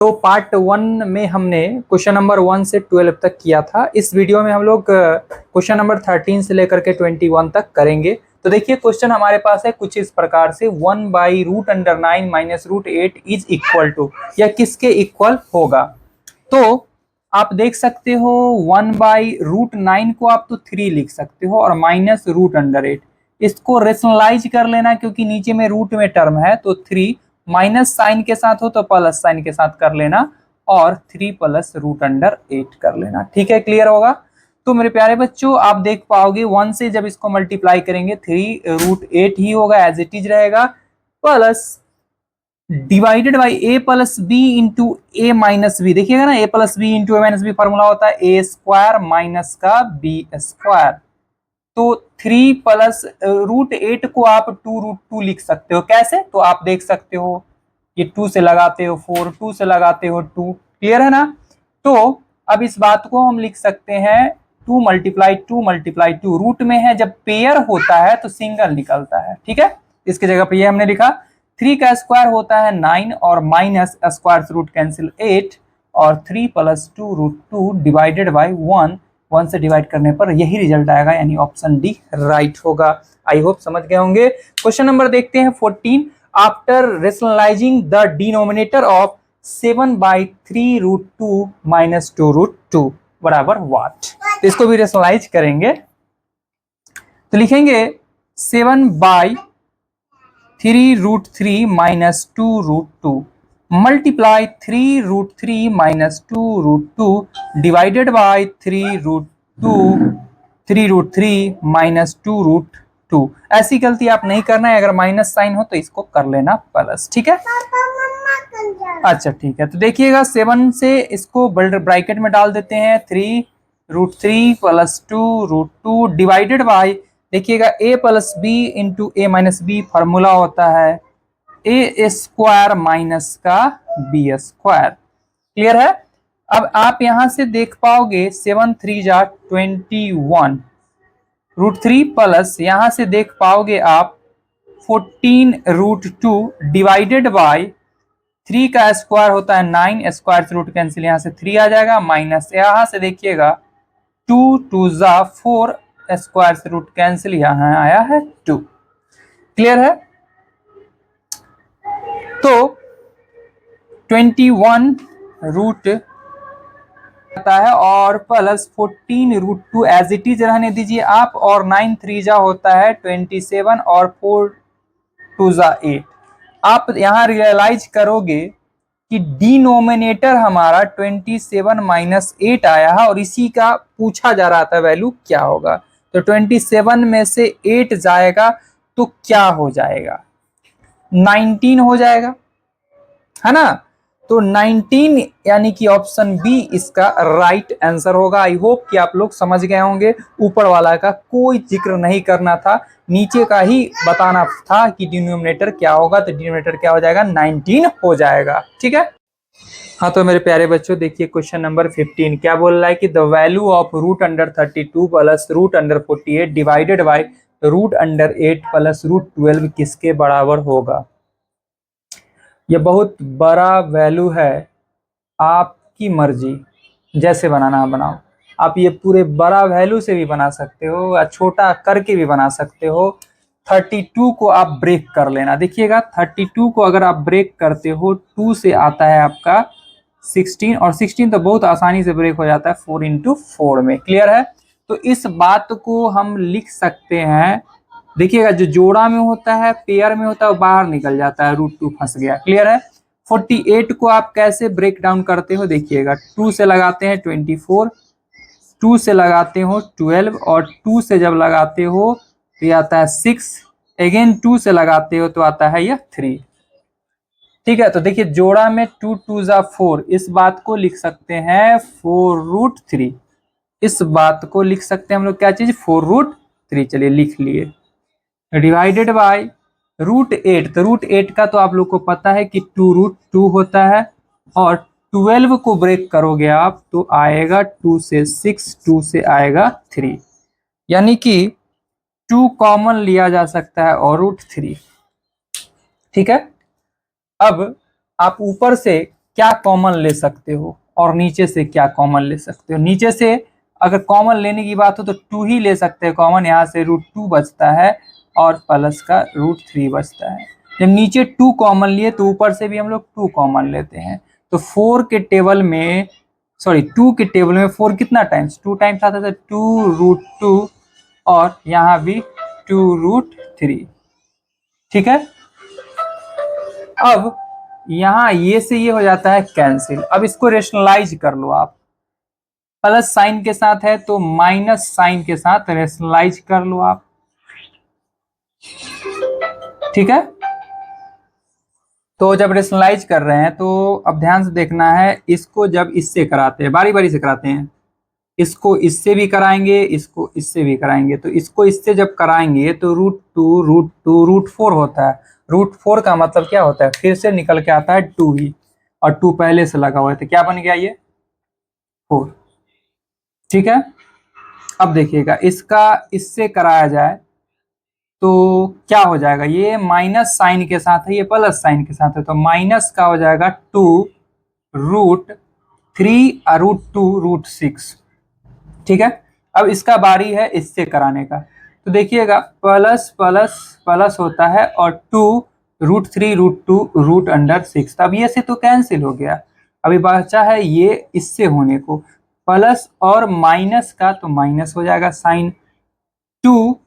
तो पार्ट 1 में हमने क्वेश्चन नंबर 1 से 12 तक किया था। इस वीडियो में हम लोग क्वेश्चन नंबर 13 से लेकर के 21 तक करेंगे। तो देखिए क्वेश्चन हमारे पास है कुछ इस प्रकार से 1/√9 माइनस √8 इज इक्वल टू, या किसके इक्वल होगा। तो आप देख सकते हो 1/√9 को आप तो 3 लिख सकते हो और माइनस √8 इसको रेशनलाइज कर लेना, क्योंकि नीचे में रूट में टर्म है तो 3 माइनस साइन के साथ हो तो प्लस साइन के साथ कर लेना और 3 प्लस √8 कर लेना। ठीक है, क्लियर होगा। तो मेरे प्यारे बच्चों आप देख पाओगे 1 से जब इसको मल्टीप्लाई करेंगे 3√8 ही होगा, एज इट इज रहेगा, plus divided by a plus B into A minus B. देखिएगा ना, a plus B into A minus B formula होता है a स्क्वायर माइनस का b स्क्वायर। तो 3 प्लस √8 को आप 2√2 लिख सकते हो। कैसे? तो आप देख सकते हो ये 2 से लगाते हो 4, 2 से लगाते हो 2, क्लियर है ना। तो अब इस बात को हम लिख सकते हैं 2 मल्टीप्लाई 2 मल्टीप्लाई 2। रूट में है, जब पेयर होता है तो सिंगल निकलता है। ठीक है, इसकी जगह पे ये हमने लिखा 3 का स्क्वायर होता है 9 और माइनस स्क्वायर रूट कैंसिल 8 और 3 प्लस 2√2 डिवाइडेड बाई 1 से डिवाइड करने पर यही रिजल्ट आएगा, यानी ऑप्शन डी राइट होगा। आई होप समझ गए होंगे। क्वेश्चन नंबर देखते हैं 14। After rationalising the denominator of 7/3√2 minus 2√2 बराबर व्हाट। तो इसको भी रेशनलाइज करेंगे तो लिखेंगे 7/3√3 minus 2√2 multiply 3√3 minus 2√2 divided by 3√3 minus 2√2। ऐसी गलती आप नहीं करना है, अगर माइनस साइन हो तो इसको कर लेना प्लस। ठीक है, अच्छा ठीक है। तो देखिएगा 7 से इसको ब्रैकेट में डाल देते हैं 3√3 प्लस 2√2 डिवाइडेड बाई, देखिएगा a plus B into A minus B formula होता है a स्क्वायर माइनस का b स्क्वायर। क्लियर है। अब आप यहां से देख पाओगे 7 3 जा 21 √3 प्लस यहां से देख पाओगे आप 14√2 डिवाइडेड बाई 3 का स्क्वायर होता है 9, स्क्वायर से रूट कैंसिल, यहां से 3 आ जाएगा, माइनस यहां से देखिएगा 2 2 जा 4, स्क्वायर से रूट कैंसिल, यहां आया है 2। क्लियर है। तो 21 रूट आता है और प्लस 14√2 एज इट इज रहने दीजिए आप, और 9 3 जा होता है 27 और 4 2 जा 8। आप यहां रियलाइज करोगे कि डिनोमिनेटर हमारा 27 माइनस 8 आया है और इसी का पूछा जा रहा था वैल्यू क्या होगा। तो 27 में से 8 जाएगा तो क्या हो जाएगा, 19 हो जाएगा, है ना। तो 19 यानी कि ऑप्शन बी इसका राइट आंसर होगा। आई होप कि आप लोग समझ गए होंगे। ऊपर वाला का कोई जिक्र नहीं करना था, नीचे का ही बताना था कि डिनोमिनेटर क्या होगा। तो डिनोमिनेटर क्या हो जाएगा, 19 हो जाएगा। ठीक है। हाँ तो मेरे प्यारे बच्चों देखिए क्वेश्चन नंबर 15 क्या बोल रहा है कि the value of √32 plus √48 divided by √8 plus √12 किसके बराबर होगा। ये बहुत बड़ा वैल्यू है, आपकी मर्जी, जैसे बनाना बनाओ। आप ये पूरे बड़ा वैल्यू से भी बना सकते हो या छोटा करके भी बना सकते हो। 32 को आप ब्रेक कर लेना। देखिएगा 32 को अगर आप ब्रेक करते हो 2 से आता है आपका 16, और 16 तो बहुत आसानी से ब्रेक हो जाता है 4 इंटू 4 में। क्लियर है। तो इस बात को हम लिख सकते हैं, देखिएगा जो जोड़ा में होता है पेयर में होता है वो बाहर निकल जाता है, √2 फंस गया। क्लियर है। 48 को आप कैसे ब्रेक डाउन करते हो, देखिएगा 2 से लगाते हैं 24, 2 से लगाते हो 12, और 2 से जब लगाते हो तो ये आता है 6, अगेन 2 से लगाते हो तो आता है यह 3। ठीक है। तो देखिए जोड़ा में 2 2 जा 4, इस बात को लिख सकते हैं 4√3। इस बात को लिख सकते हैं हम लोग क्या चीज, 4√3। चलिए लिख लिए। डिवाइडेड बाय √8, तो √8 का तो आप लोग को पता है कि 2√2 होता है, और 12 को ब्रेक करोगे आप तो आएगा 2 से 6, 2 से आएगा 3, यानी कि 2 कॉमन लिया जा सकता है और √3। ठीक है। अब आप ऊपर से क्या कॉमन ले सकते हो और नीचे से क्या कॉमन ले सकते हो। नीचे से अगर कॉमन लेने की बात हो तो 2 ही ले सकते हैं कॉमन, यहाँ से √2 बचता है और प्लस का √3 बचता है। जब नीचे 2 कॉमन लिए तो ऊपर से भी हम लोग 2 कॉमन लेते हैं। तो 4 के टेबल में, सॉरी 2 के टेबल में 4 कितना टाइम्स, 2 टाइम्स आता था, 2√2 और यहाँ भी 2√3। ठीक है, अब यहाँ ये से ये हो जाता है कैंसिल। अब इसको रेशनलाइज कर लो आप, प्लस साइन के साथ है तो माइनस साइन के साथ रेशनलाइज कर लो आप। ठीक है, तो जब रेशनलाइज कर रहे हैं तो अब ध्यान से देखना है, इसको जब इससे कराते हैं, बारी बारी से कराते हैं, इसको इससे भी कराएंगे, इसको इससे भी कराएंगे। तो इसको इससे जब कराएंगे तो √2 √4 होता है। √4 का मतलब क्या होता है, फिर से निकल के आता है 2 ही, और 2 पहले से लगा हुआ है तो क्या बन गया ये 4। ठीक है, अब देखिएगा इसका इससे कराया जाए तो क्या हो जाएगा, ये माइनस साइन के साथ है, ये प्लस साइन के साथ है, तो माइनस का हो जाएगा 2√3 √2 √6। ठीक है, अब इसका बारी है इससे कराने का। तो देखिएगा प्लस प्लस प्लस होता है और 2√3 √2 √6। अब ये से तो कैंसिल हो गया, अभी बचा है ये इससे होने को, प्लस और माइनस का तो माइनस हो जाएगा साइन 2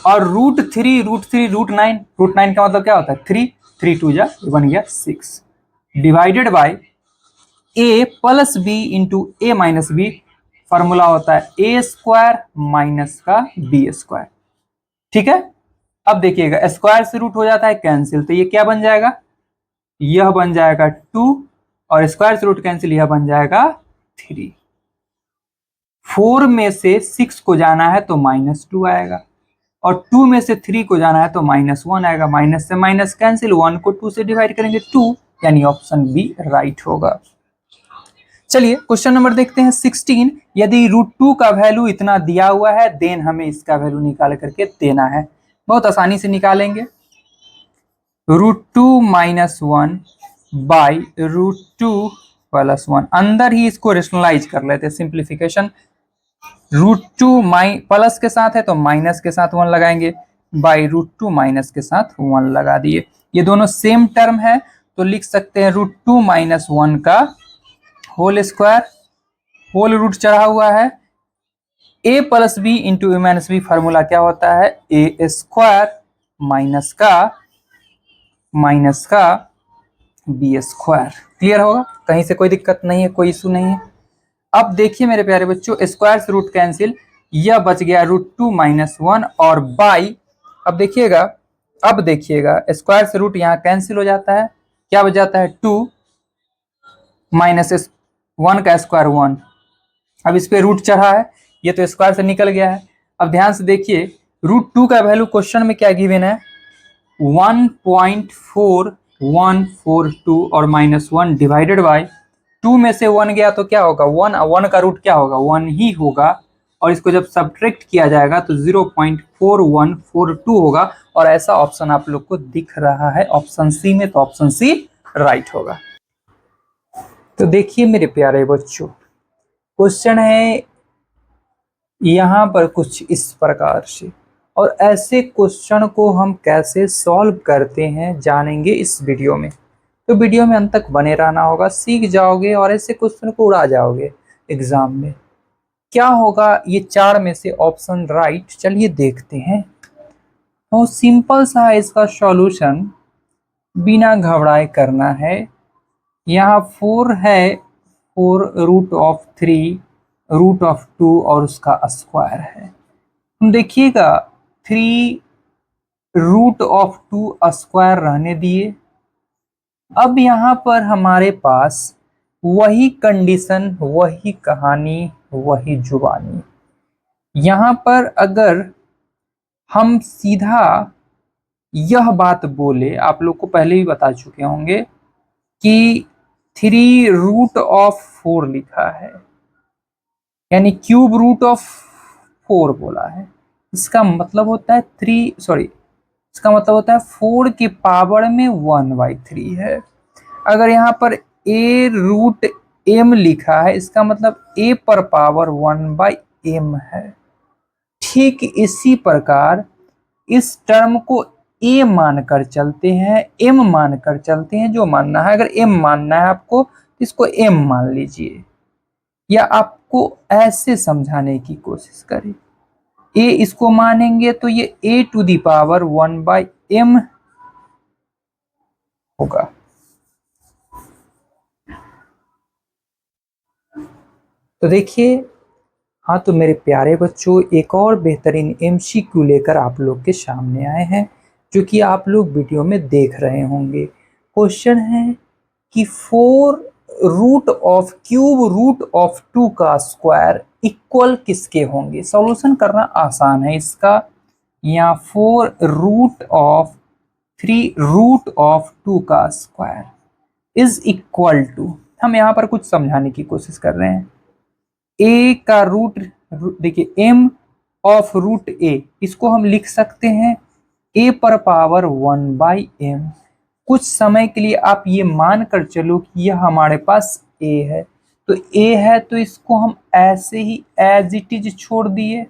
और √3 √9, √9 का मतलब क्या होता है 3, 3 2 जा बन गया 6 divided by a plus B into A minus B. Formula होता है a² माइनस का b²। ठीक है, अब देखिएगा स्क्वायर से रूट हो जाता है कैंसिल, तो ये क्या बन जाएगा, यह बन जाएगा 2 और स्क्वायर से रूट कैंसिल, यह बन जाएगा 3। 4 में से 6 को जाना है तो -2 आएगा और 2 में से 3 को जाना है तो -1 आएगा। माइनस से माइनस कैंसिल, 1 को 2 से डिवाइड करेंगे 2, यानी ऑप्शन बी राइट होगा। चलिए क्वेश्चन नंबर देखते हैं 16। यदि √2 का वैल्यू इतना दिया हुआ है देन हमें इसका वैल्यू निकाल करके देना है। बहुत आसानी से निकालेंगे, √2 - 1 बाई √2 + 1। अंदर ही इसको रेशनलाइज कर लेते हैं, सिंप्लीफिकेशन। √2 प्लस के साथ है तो माइनस के साथ 1 लगाएंगे, बाई √2 माइनस के साथ 1 लगा दिए। ये दोनों सेम टर्म है तो लिख सकते हैं √2 - 1 का होल स्क्वायर, होल रूट चढ़ा हुआ है। a plus B into A minus B, formula क्या होता है a² माइनस का b²। क्लियर होगा, कहीं से कोई दिक्कत नहीं है, कोई इशू नहीं है। अब देखिए मेरे प्यारे बच्चों, स्क्वायर से रूट कैंसिल, यह बच गया √2 - 1 और बाई, अब देखिएगा स्क्वायर से रूट यहाँ कैंसिल हो जाता है, क्या बच जाता है 2 - 1 का स्क्वायर 1। अब इस पे रूट चढ़ा है, ये तो स्क्वायर से निकल गया है। अब ध्यान से देखिए √2 का वैल्यू क्वेश्चन में क्या गिवन है 1.4142 और -1 डिवाइडेड बाय 2 में से 1 गया तो क्या होगा 1 का रूट क्या होगा 1 ही होगा, और इसको जब सब्ट्रैक्ट किया जाएगा तो 0.4142 होगा। और ऐसा ऑप्शन आप लोग को दिख रहा है ऑप्शन सी में, तो ऑप्शन सी राइट होगा। तो देखिए मेरे प्यारे बच्चों, क्वेश्चन है यहाँ पर कुछ इस प्रकार से, और ऐसे क्वेश्चन को हम कैसे सॉल्व करते हैं जानेंगे इस वीडियो में। तो वीडियो में अंत तक बने रहना होगा, सीख जाओगे और ऐसे क्वेश्चन को उड़ा जाओगे एग्जाम में। क्या होगा ये 4 में से ऑप्शन राइट, चलिए देखते हैं। तो सिंपल सा इसका सॉल्यूशन बिना घबराए करना है। यहाँ 4 है, 4 √3 √2 और उसका स्क्वायर है। देखिएगा 3 √2 स्क्वायर रहने दिए। अब यहाँ पर हमारे पास वही कंडीशन, वही कहानी, वही जुबानी। यहाँ पर अगर हम सीधा यह बात बोले, आप लोग को पहले भी बता चुके होंगे कि 3√4 लिखा है, यानी क्यूब √4 बोला है। इसका मतलब होता है 4 की पावर में 1/3 है। अगर यहाँ पर a रूट m लिखा है, इसका मतलब a पर पावर 1/m है। ठीक इसी प्रकार इस टर्म को a मानकर चलते हैं, m मानकर चलते हैं, जो मानना है। अगर m मानना है आपको तो इसको m मान लीजिए, या आपको ऐसे समझाने की कोशिश करें। a इसको मानेंगे तो ये a to the power 1/m होगा। तो देखिए, हाँ तो मेरे प्यारे बच्चों, एक और बेहतरीन एमसीक्यू लेकर आप लोग के सामने आए हैं, जो कि आप लोग वीडियो में देख रहे होंगे। क्वेश्चन है कि 4 root of cube root of 2 का स्क्वायर इक्वल किसके होंगे। सॉल्यूशन करना आसान है इसका। यहाँ 4 रूट ऑफ 3 रूट ऑफ 2 का स्क्वायर इज इक्वल टू, हम यहाँ पर कुछ समझाने की कोशिश कर रहे हैं। ए का रूट, देखिए एम ऑफ रूट ए, इसको हम लिख सकते हैं ए पर पावर 1/m। कुछ समय के लिए आप ये मान कर चलो कि यह हमारे पास ए है, तो ए है तो इसको हम ऐसे ही एज इट इज छोड़ दिए,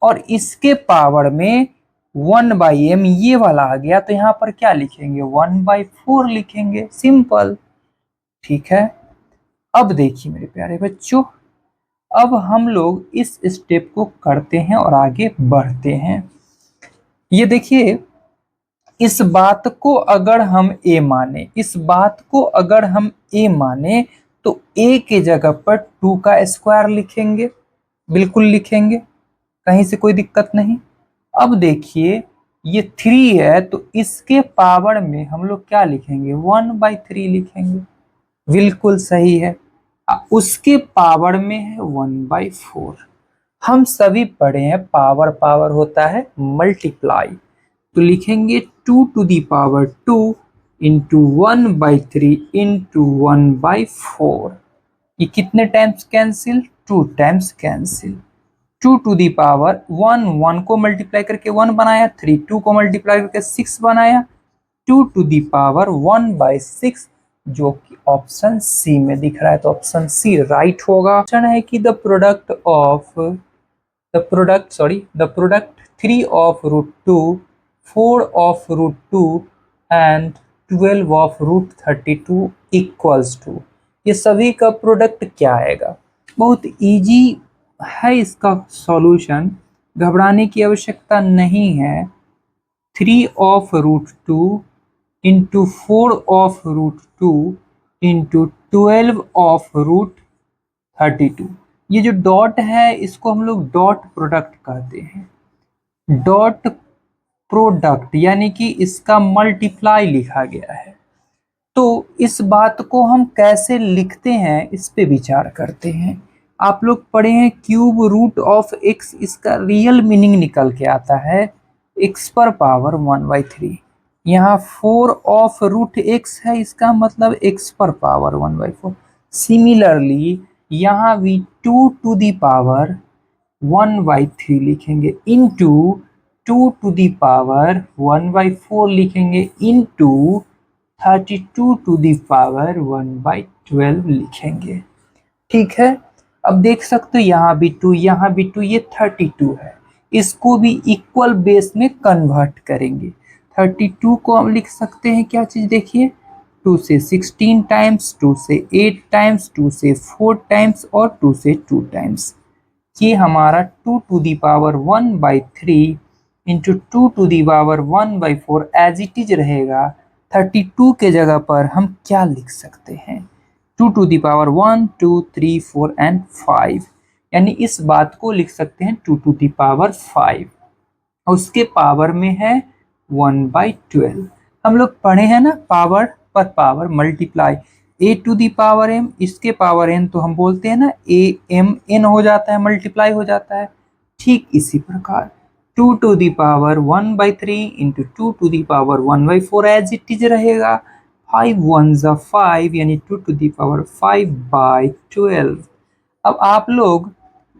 और इसके पावर में 1/m ये वाला आ गया, तो यहाँ पर क्या लिखेंगे 1/4 लिखेंगे, सिंपल। ठीक है, अब देखिए मेरे प्यारे बच्चों, अब हम लोग इस स्टेप को करते हैं और आगे बढ़ते हैं। ये देखिए, इस बात को अगर हम a माने, इस बात को अगर हम a माने, तो a के जगह पर 2 का स्क्वायर लिखेंगे, बिल्कुल लिखेंगे, कहीं से कोई दिक्कत नहीं। अब देखिए, ये 3 है तो इसके पावर में हम लोग क्या लिखेंगे 1/3 लिखेंगे, बिल्कुल सही है। उसके पावर में है 1/4। हम सभी पढ़े हैं पावर पावर होता है मल्टीप्लाई, तो लिखेंगे 2 to the power 2 into 1/3 into 1/4। ये कितने times cancel, 2 times cancel. 2 to the power 1, 1 को मल्टीप्लाई करके 1 बनाया, 3 2 को मल्टीप्लाई करके 6 बनाया, 2 टू दी पावर 1/6, जो कि ऑप्शन सी में दिख रहा है, तो ऑप्शन सी राइट होगा। ऑप्शन है कि the product 3 of root 2, 4 of root 2 and 12 of root 32 equals to, ये सभी का प्रोडक्ट क्या आएगा। बहुत इजी है इसका सॉल्यूशन, घबराने की आवश्यकता नहीं है। 3 of root 2 into 4 of root 2 into 12 of root 32, ये जो डॉट है इसको हम लोग डॉट प्रोडक्ट कहते हैं। डॉट प्रोडक्ट यानी कि इसका मल्टीप्लाई लिखा गया है। तो इस बात को हम कैसे लिखते हैं इस पे विचार करते हैं। आप लोग पढ़े हैं क्यूब रूट ऑफ एक्स, इसका रियल मीनिंग निकल के आता है एक्स पर पावर 1/3। यहाँ 4 ऑफ रूट एक्स है, इसका मतलब एक्स पर पावर 1/4। सिमिलरली यहाँ भी 2 टू दी पावर 1/3 लिखेंगे, इंटू 2 टू दी पावर 1/4 लिखेंगे, इंटू 32 टू दी पावर 1/12 लिखेंगे। ठीक है, अब देख सकते हो यहाँ भी 2, यहाँ भी 2, ये 32 है। इसको भी इक्वल बेस में कन्वर्ट करेंगे। 32 को हम लिख सकते हैं क्या चीज, देखिए 2 से 16 टाइम्स, 2 से 8 टाइम्स, 2 से 4 टाइम्स और 2 से 2 टाइम्स। ये हमारा 2 to the power 1/3 into 2 to the power 1/4 as it is रहेगा। 32 के जगह पर हम क्या लिख सकते हैं 2 टू दी पावर 1 2 3 4 एंड 5, यानी इस बात को लिख सकते हैं 2 टू दी पावर 5, और उसके पावर में है 1/12। हम लोग पढ़े हैं ना पावर पर power multiply, a to the power m, इसके पावर n, तो हम बोलते हैं ना a m n हो जाता है, मल्टीप्लाई हो जाता है। ठीक इसी प्रकार 2 to the power 1/3 into 2 to the power 1/4 as it is रहेगा। 5 1 5, यानी 2 टू दी पावर 5/12। अब आप लोग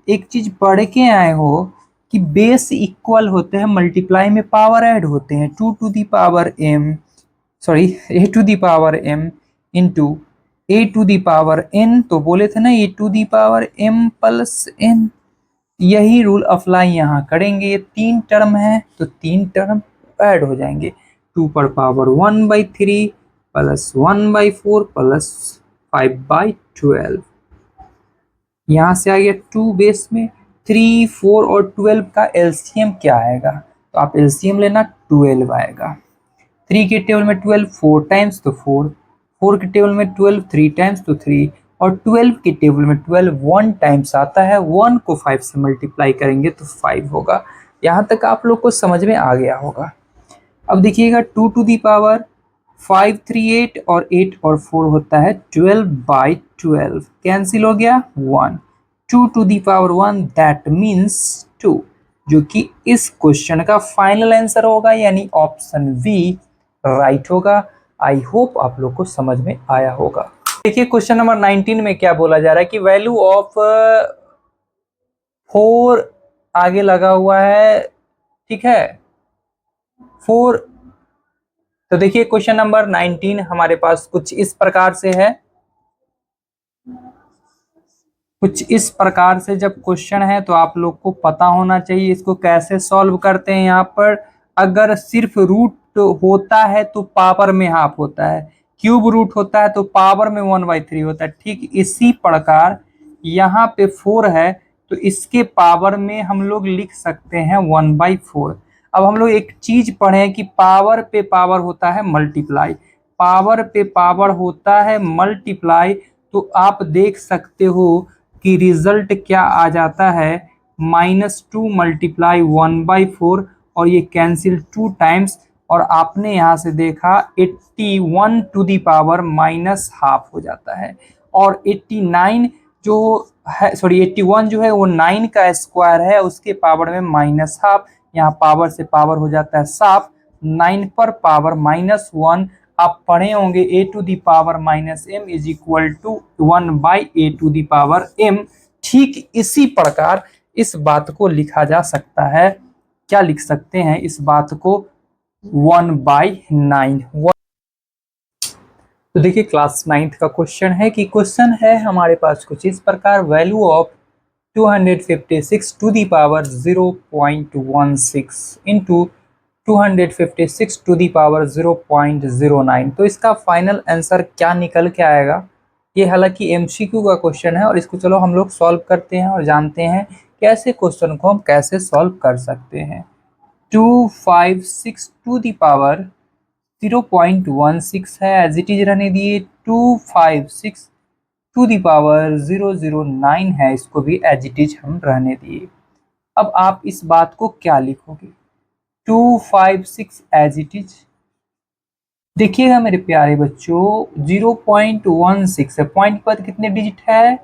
एक चीज पढ़ के आए हो कि बेस इक्वल होते हैं, मल्टीप्लाई में पावर ऐड होते हैं। 2 to the power m, sorry a to the power m into A to the power n, तो बोले थे ना A to the power m plus n, यही रूल अप्लाई यहाँ करेंगे। ये 3 टर्म है तो 3 टर्म ऐड हो जाएंगे, 2 पर पावर 1/3 प्लस 1/4 प्लस 5/12। यहाँ से आ गया 2 बेस में 3, 4 और 12 का एलसीएम क्या आएगा, तो आप एलसीएम लेना 12 आएगा। 3 के टेबल में 12 4 टाइम्स तो 4, 4 के टेबल में 12 3 टाइम्स तो 3, और 12 के टेबल में 12 1 टाइम्स आता है, 1 को 5 से मल्टीप्लाई करेंगे तो 5 होगा। यहाँ तक आप लोग को समझ में आ गया होगा। अब देखिएगा 2 टू दी पावर 5 3 8 और 8 और 4 होता है 12/12, कैंसिल हो गया 1, 2 to the power 1 that means 2, जो कि इस क्वेश्चन का फाइनल आंसर होगा, यानी ऑप्शन बी राइट होगा। आई होप आप लोग को समझ में आया होगा। देखिए क्वेश्चन नंबर 19 में क्या बोला जा रहा है कि वैल्यू ऑफ 4 आगे लगा हुआ है, ठीक है 4। तो देखिए क्वेश्चन नंबर 19 हमारे पास कुछ इस प्रकार से है, कुछ इस प्रकार से जब क्वेश्चन है तो आप लोग को पता होना चाहिए इसको कैसे सॉल्व करते हैं। यहाँ पर अगर सिर्फ रूट होता है तो पावर में हाफ होता है, क्यूब रूट होता है तो पावर में 1/3 होता है। ठीक इसी प्रकार यहाँ पे 4 है तो इसके पावर में हम लोग लिख सकते हैं 1/4। अब हम लोग एक चीज पढ़े कि पावर पे पावर होता है मल्टीप्लाई, पावर पे पावर होता है मल्टीप्लाई, तो आप देख सकते हो कि रिजल्ट क्या आ जाता है -2 मल्टीप्लाई 1/4, और ये कैंसिल 2 टाइम्स, और आपने यहाँ से देखा 81 टू दी पावर -हाफ हो जाता है, और 89 जो है, सॉरी 81 जो है वो 9 का स्क्वायर है, उसके पावर में -हाफ, यहाँ पावर से पावर हो जाता है साफ, 9 पर पावर -1। आप पढ़े होंगे a to the power -m is equal to 1/a to the power m। ठीक इसी प्रकार इस बात को लिखा जा सकता है, क्या लिख सकते हैं इस बात को 1/9। तो देखिए क्लास 9th का क्वेश्चन है कि क्वेश्चन है हमारे पास कुछ इस प्रकार, value of 256 to the power 0.16 into 256 to the power 0.09, तो इसका फाइनल आंसर क्या निकल के आएगा। ये हालांकि एमसीक्यू का क्वेश्चन है और इसको चलो हम लोग सॉल्व करते हैं और जानते हैं कैसे क्वेश्चन को हम कैसे सॉल्व कर सकते हैं। 256 टू दी पावर 0.16 है, एज इट इज रहने दिए। 256 टू दी पावर 009 है, इसको भी एज इट इज हम रहने दिए। अब आप इस बात को क्या लिखोगे, 256 एज इट इज। देखिएगा मेरे प्यारे बच्चों 0.16 है, पॉइंट के बाद कितने डिजिट है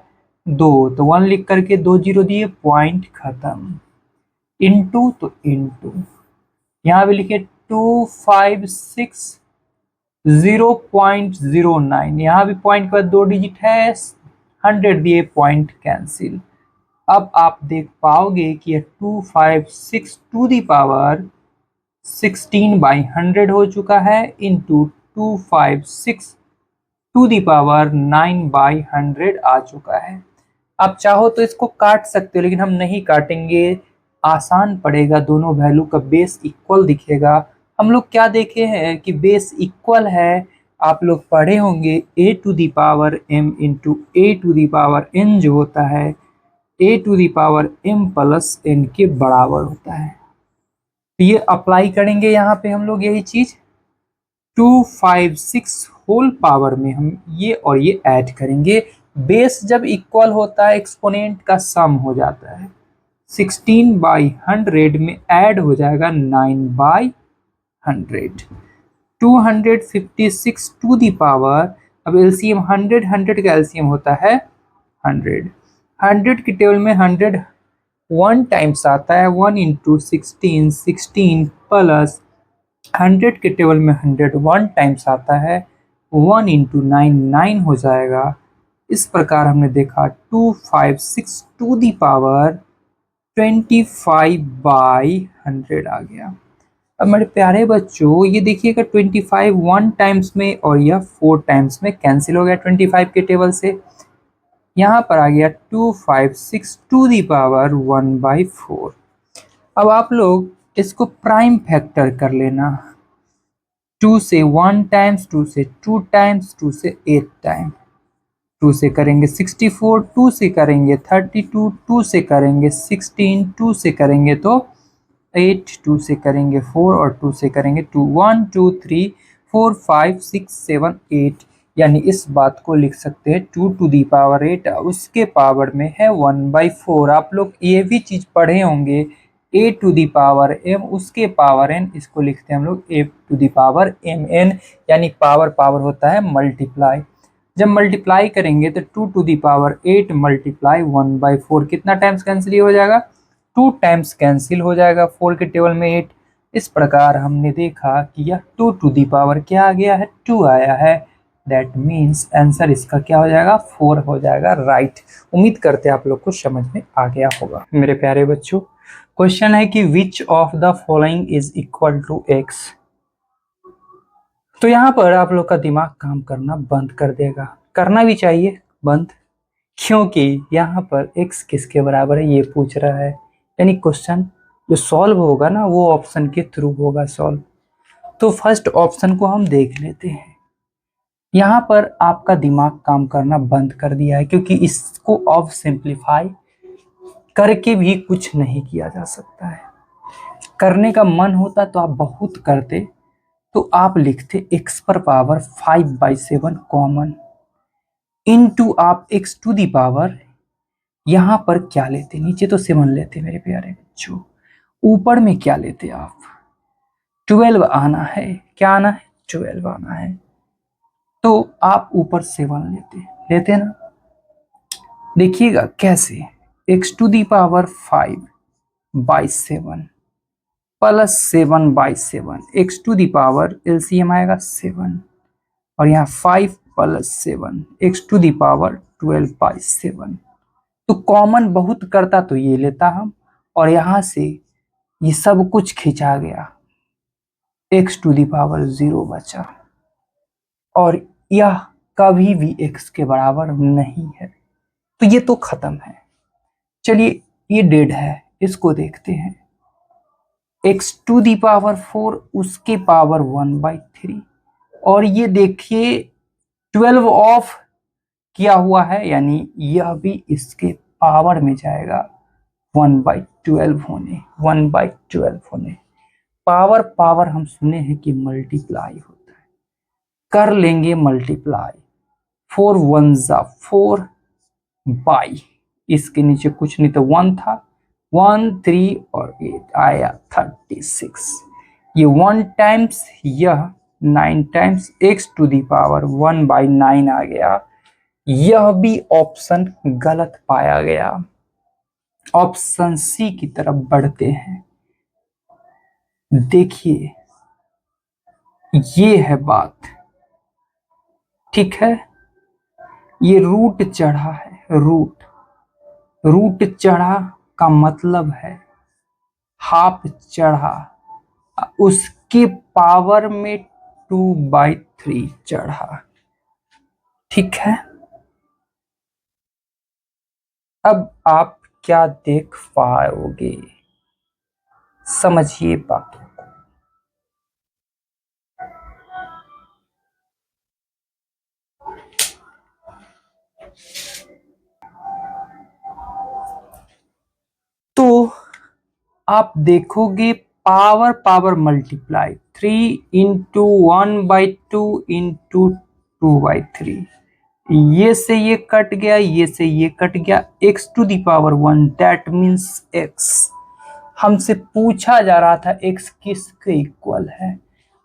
2, तो 1 लिख करके 2 0 दिए, पॉइंट खत्म। इनटू तो इनटू, यहाँ भी लिखे 256 0.09, यहाँ भी पॉइंट के बाद 2 डिजिट है, 100 दिए, पॉइंट कैंसिल। अब आप देख पाओगे कि 256 टू दी पावर 16/100 हो चुका है, इंटू 256 टू दी पावर 9/100 आ चुका है। आप चाहो तो इसको काट सकते हो, लेकिन हम नहीं काटेंगे, आसान पड़ेगा, दोनों वैल्यू का बेस इक्वल दिखेगा। हम लोग क्या देखे हैं कि बेस इक्वल है, आप लोग पढ़े होंगे a to the power m into a to the power n जो होता है a to the power m plus n के बराबर होता है। तो ये अप्लाई करेंगे यहाँ पे हम लोग यही चीज, 256 होल पावर में हम ये और ये ऐड करेंगे। बेस जब इक्वल होता है एक्सपोनेंट का सम हो जाता है, 16/100 में ऐड हो जाएगा 9/100। 256 टू दी पावर, अब एलसीएम 100 का एलसीएम होता है 100 के टेबल में 100 1 टाइम्स आता है, 1 इंटू 16 प्लस 100 के टेबल में 100 1 टाइम्स आता है, 1 इंटू 9 हो जाएगा। इस प्रकार हमने देखा 256 टू दी पावर 25/100 आ गया। अब मेरे प्यारे बच्चों ये देखिएगा 25 1 टाइम्स में और यह 4 टाइम्स में कैंसिल हो गया 25 के टेबल से। यहाँ पर आ गया 256 टू दी पावर 1/4। अब आप लोग इसको प्राइम फैक्टर कर लेना। 2 से 1 टाइम्स, 2 से 2 टाइम्स, 2 से 8 टाइम। 2 से करेंगे 64, 2 से करेंगे 32, 2 से करेंगे 16, 2 से करेंगे तो 8, 2 से करेंगे 4 और 2 से करेंगे 2। 1 2 3 4 5 6 7 8, यानी इस बात को लिख सकते हैं 2 टू दी पावर 8 उसके पावर में है 1/4। आप लोग ये भी चीज पढ़े होंगे a to the power m उसके पावर n, इसको लिखते हैं हम लोग a to the power mn, यानी पावर पावर होता है मल्टीप्लाई। जब मल्टीप्लाई करेंगे तो 2 टू दी पावर 8 मल्टीप्लाई 1/4 कितना टाइम्स कैंसिल हो जाएगा? 2 टाइम्स कैंसिल हो जाएगा 4 के टेबल में 8। इस प्रकार हमने देखा कि यह 2 टू दी पावर क्या आ गया है? 2 आया है। दैट मीन्स आंसर इसका क्या हो जाएगा? 4 हो जाएगा, राइट। उम्मीद करते हैं आप लोग को समझ में आ गया होगा। मेरे प्यारे बच्चों, क्वेश्चन है कि which of the following is equal to X. तो यहाँ पर आप लोग का दिमाग काम करना बंद कर देगा, करना भी चाहिए बंद, क्योंकि यहाँ पर x किसके बराबर है ये पूछ रहा है। यानी क्वेश्चन जो सॉल्व होगा ना वो ऑप्शन के थ्रू होगा सॉल्व। तो फर्स्ट ऑप्शन को हम देख लेते हैं। यहाँ पर आपका दिमाग काम करना बंद कर दिया है, क्योंकि इसको अब सिंप्लीफाई करके भी कुछ नहीं किया जा सकता है। करने का मन होता तो आप बहुत करते, तो आप लिखते x पर पावर 5/7 कॉमन इनटू आप x टू दी पावर, यहां पर क्या लेते? नीचे तो 7 लेते मेरे प्यारे बच्चों, ऊपर में क्या लेते आप? 12 आना है। क्या आना है? 12 आना है। तो आप ऊपर 7 लेते ना। देखिएगा कैसे, x to the power 5/7 plus 7/7, x to the power LCM आएगा 7, और यहाँ 5 plus 7 x to the power 12/7। तो कॉमन बहुत करता तो ये लेता हम, और यहां से ये सब कुछ खिंचा गया, x टू दी पावर 0 बचा, और यह कभी भी x के बराबर नहीं है, तो ये तो खत्म है। चलिए ये डेड है, इसको देखते हैं। x टू दी पावर 4 उसके पावर 1/3, और ये देखिए 12 ऑफ किया हुआ है, यानी यह भी इसके पावर में जाएगा 1/12 होने, 1/12 होने। पावर पावर हम सुने हैं कि मल्टीप्लाई होता है, कर लेंगे मल्टीप्लाई। 4 1 जा 4 बाई, इसके नीचे कुछ नहीं तो 1 था, 1 3 और 8 आया 36। ये 1 टाइम्स, यह 9 times, x to the power 1/9 आ गया। यह भी ऑप्शन गलत पाया गया। ऑप्शन सी की तरफ बढ़ते हैं। देखिए ये है बात, ठीक है। ये रूट चढ़ा है, रूट रूट चढ़ा का मतलब है हाफ चढ़ा, उसके पावर में 2/3 चढ़ा, ठीक है। अब आप क्या देख पाओगे, समझिए बातों को। तो आप देखोगे power power multiply 3 into 1/2 into 2/3, ये से ये कट गया, ये से ये कट गया, x to the power 1, that means x। हमसे पूछा जा रहा था x किसके इक्वल है,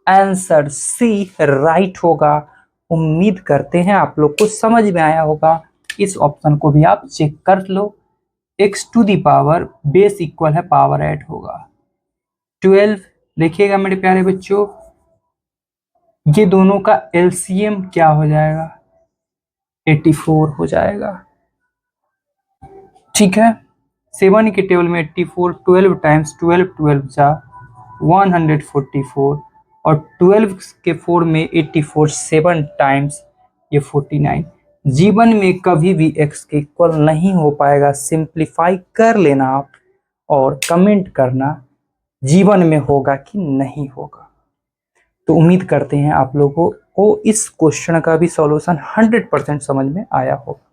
आंसर सी राइट होगा। उम्मीद करते हैं आप लोग को समझ में आया होगा। इस ऑप्शन को भी आप चेक कर लो। x to the power base equal है पावर ऐड होगा 12। देखिएगा मेरे प्यारे बच्चों, ये दोनों का एलसीएम क्या हो जाएगा? 84 हो जाएगा, ठीक है। 7 के टेबल में 84, 12 टाइम्स 12 12 जा 144 और 12 के 4 में 84, 7 टाइम्स ये 49। जीवन में कभी भी x के इक्वल नहीं हो पाएगा। सिंप्लीफाई कर लेना आप और कमेंट करना जीवन में होगा कि नहीं होगा। तो उम्मीद करते हैं आप लोगों को इस क्वेश्चन का भी सॉल्यूशन 100% समझ में आया होगा।